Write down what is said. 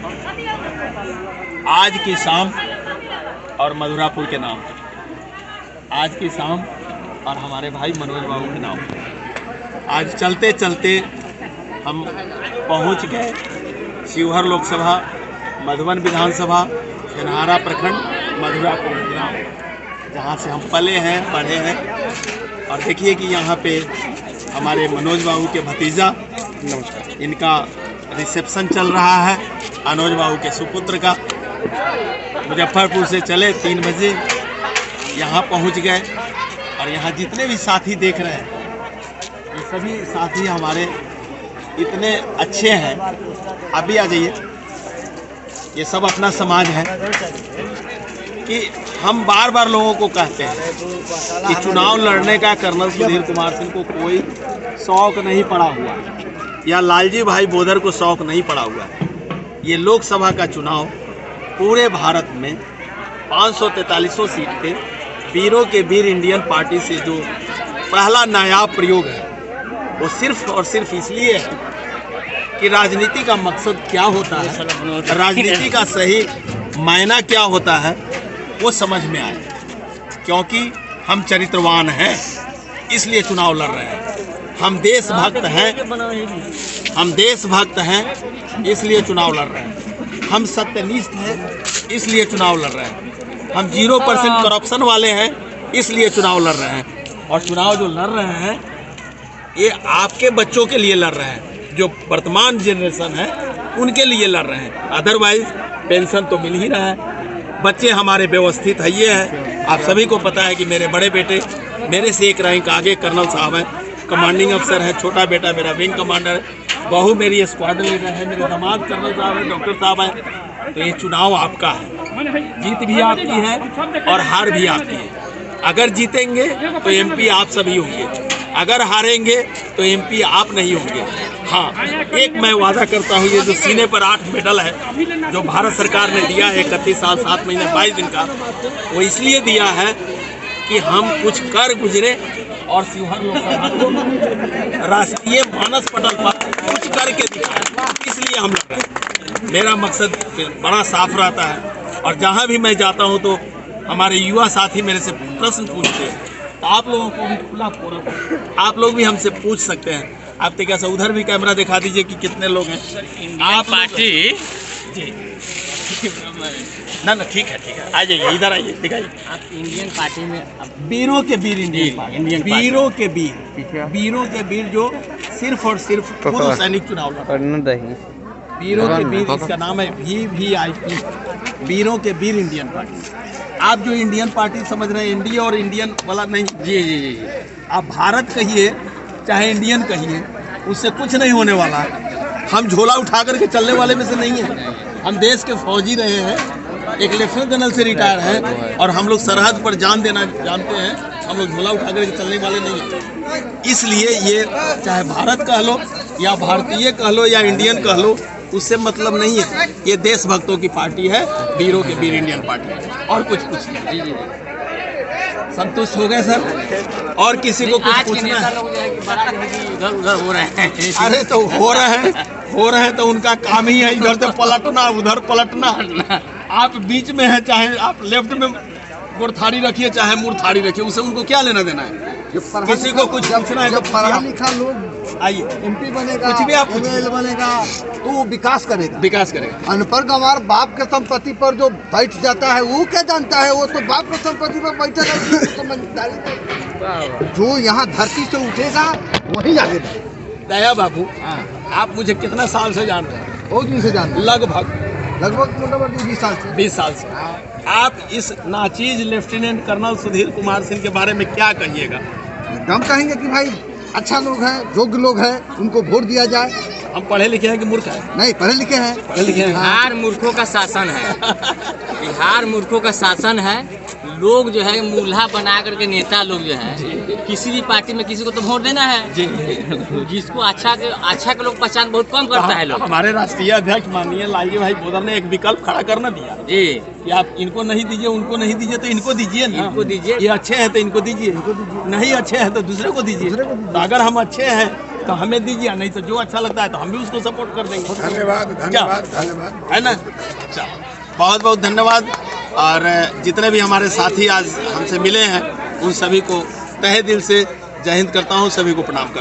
आज की शाम और मधुरापुर के नाम, आज की शाम और हमारे भाई मनोज बाबू के नाम। आज चलते चलते हम पहुंच गए शिवहर लोकसभा, मधुबन विधानसभा, छिंदवाड़ा प्रखंड, मधुरापुर गाँव, जहां से हम पले हैं, पढ़े हैं। और देखिए कि यहाँ पे हमारे मनोज बाबू के भतीजा, इनका रिसेप्शन चल रहा है, मनोज बाबू के सुपुत्र का। मुजफ्फरपुर से चले 3 बजे यहाँ पहुँच गए। और यहाँ जितने भी साथी देख रहे हैं, ये सभी साथी हमारे इतने अच्छे हैं। आप भी आ जाइए। ये सब अपना समाज है कि हम बार बार लोगों को कहते हैं कि चुनाव लड़ने का कर्नल सुधीर कुमार सिंह को कोई शौक नहीं पड़ा हुआ, या लालजी भाई बोदर को शौक नहीं पड़ा हुआ है। ये लोकसभा का चुनाव पूरे भारत में 543 सीट पे वीरों के वीर इंडियन पार्टी से जो पहला नायाब प्रयोग है, वो सिर्फ और सिर्फ इसलिए है कि राजनीति का मकसद क्या होता है, राजनीति का सही मायना क्या होता है, वो समझ में आए। क्योंकि हम चरित्रवान हैं, इसलिए चुनाव लड़ रहे हैं। हम देशभक्त हैं, हम देशभक्त हैं, इसलिए चुनाव लड़ रहे हैं। हम सत्यनिष्ठ हैं, इसलिए चुनाव लड़ रहे हैं। हम 0% करप्शन वाले हैं, इसलिए चुनाव लड़ रहे हैं। और चुनाव जो लड़ रहे हैं, ये आपके बच्चों के लिए लड़ रहे हैं, जो वर्तमान जनरेशन है उनके लिए लड़ रहे हैं। अदरवाइज पेंशन तो मिल ही रहा है, बच्चे हमारे व्यवस्थित है। ये है, आप सभी को पता है कि मेरे बड़े बेटे मेरे से एक रैंक आगे कर्नल साहब हैं, कमांडिंग अफसर है। छोटा बेटा मेरा विंग कमांडर है, बहू मेरी स्क्वाड्रन लीडर है, मेरे दामाद कर्नल साहब है, डॉक्टर साहब है। तो ये चुनाव आपका है, जीत भी आपकी है और हार भी आपकी है। अगर जीतेंगे तो एमपी आप सभी होंगे, अगर हारेंगे तो एमपी आप नहीं होंगे। हाँ, एक मैं वादा करता हूँ, ये जो सीने पर 8 मेडल है जो भारत सरकार ने दिया है 31 साल 7 महीने 22 दिन का, वो इसलिए दिया है कि हम कुछ कर गुजरे और शिवहर लोकसभा को राष्ट्रीय मानस पटल पर कुछ करके दिखाए, इसलिए हम लड़ रहे हैं। मेरा मकसद बड़ा साफ रहता है और जहाँ भी मैं जाता हूँ तो हमारे युवा साथी मेरे से प्रश्न पूछते हैं। तो आप लोगों को भी खुला फोरम, आप लोग भी हमसे पूछ सकते हैं। आप तो कैसा उधर भी कैमरा दिखा दीजिए कि कितने लोग हैं। आप पार्टी जी ना ठीक है, आ जाइए, इधर आइए, दिखाइए। आप इंडियन पार्टी में वीरों के वीर इंडियन पार्टी, वीरों के वीर, वीरों के वीर जो सिर्फ और सिर्फ पूर्व सैनिक चुनाव लड़, वीरों के वीर, इसका नाम है VVIP, वीरों के वीर इंडियन पार्टी। आप जो इंडियन पार्टी समझ रहे हैं, इंडिया और इंडियन वाला नहीं, जी, आप भारत कहिए चाहे इंडियन कहिए, उससे कुछ नहीं होने वाला है। हम झोला उठा करके चलने वाले में से नहीं है। हम देश के फौजी रहे हैं, एक लेफ्टिनेंट जनरल से रिटायर हैं, और हम लोग सरहद पर जान देना जानते हैं। हम लोग झोला उठा करके चलने वाले नहीं हैं। इसलिए ये चाहे भारत कह लो या भारतीय कह लो या इंडियन कह लो, उससे मतलब नहीं है। ये देशभक्तों की पार्टी है, वीरों के वीर इंडियन पार्टी, और कुछ नहीं। जी, संतुष्ट हो गए सर? और किसी को कुछ पूछना है? इधर उधर हो रहे हैं। अरे तो हो रहे हैं तो उनका काम ही है इधर से पलटना, उधर पलटना। आप बीच में है, चाहे आप लेफ्ट में मुर्थारी रखिए चाहे मुर्थारी रखिए, उससे उनको क्या लेना देना है? किसी को कुछ पूछना है तो पढ़ा लिखा लोग आइए, MP बनेगा, कुछ भी आप ML बनेगा तो वो विकास करेगा। अनपढ़ गंवार बाप के संपत्ति पर जो बैठ जाता है वो क्या जानता है? वो तो बाप के संपत्ति पर बैठा है। जो यहाँ धरती से उठेगा वही आगे बढ़ेगा। दया बाबू, आप मुझे कितना साल से जान रहे हैं? बहुत दिन से जानते हैं, लगभग मोटामोटी 20 साल से। आप इस नाचीज लेफ्टिनेंट कर्नल सुधीर कुमार सिंह के बारे में क्या कहिएगा? हम कहेंगे कि भाई अच्छा लोग हैं, योग्य लोग हैं, उनको वोट दिया जाए। हम पढ़े लिखे हैं कि मूर्ख हैं? नहीं, पढ़े लिखे हैं। बिहार मूर्खों का शासन है, बिहार मूर्खों का शासन है। लोग जो है मूल्हा बना करके नेता लोग जो है किसी भी पार्टी में किसी को तो वोट देना है जी। जिसको अच्छा के लोग पहचान बहुत कम करता है लोग। हमारे राष्ट्रीय अध्यक्ष माननीय लालजी भाई बोदर ने एक विकल्प खड़ा करना दिया जी कि आप इनको नहीं दीजिए, उनको नहीं दीजिए तो इनको दीजिए ना। इनको दीजिए, ये अच्छे हैं तो इनको दीजिए, नहीं अच्छे हैं तो दूसरे को दीजिए। तो अगर हम अच्छे हैं तो हमें दीजिए, नहीं तो जो अच्छा लगता है तो हम भी उसको सपोर्ट कर देंगे। धन्यवाद धन्यवाद धन्यवाद। है ना? अच्छा, बहुत बहुत धन्यवाद। और जितने भी हमारे साथी आज हमसे मिले हैं उन सभी को तहे दिल से जय हिंद करता हूँ, सभी को प्रणाम करता हूँ।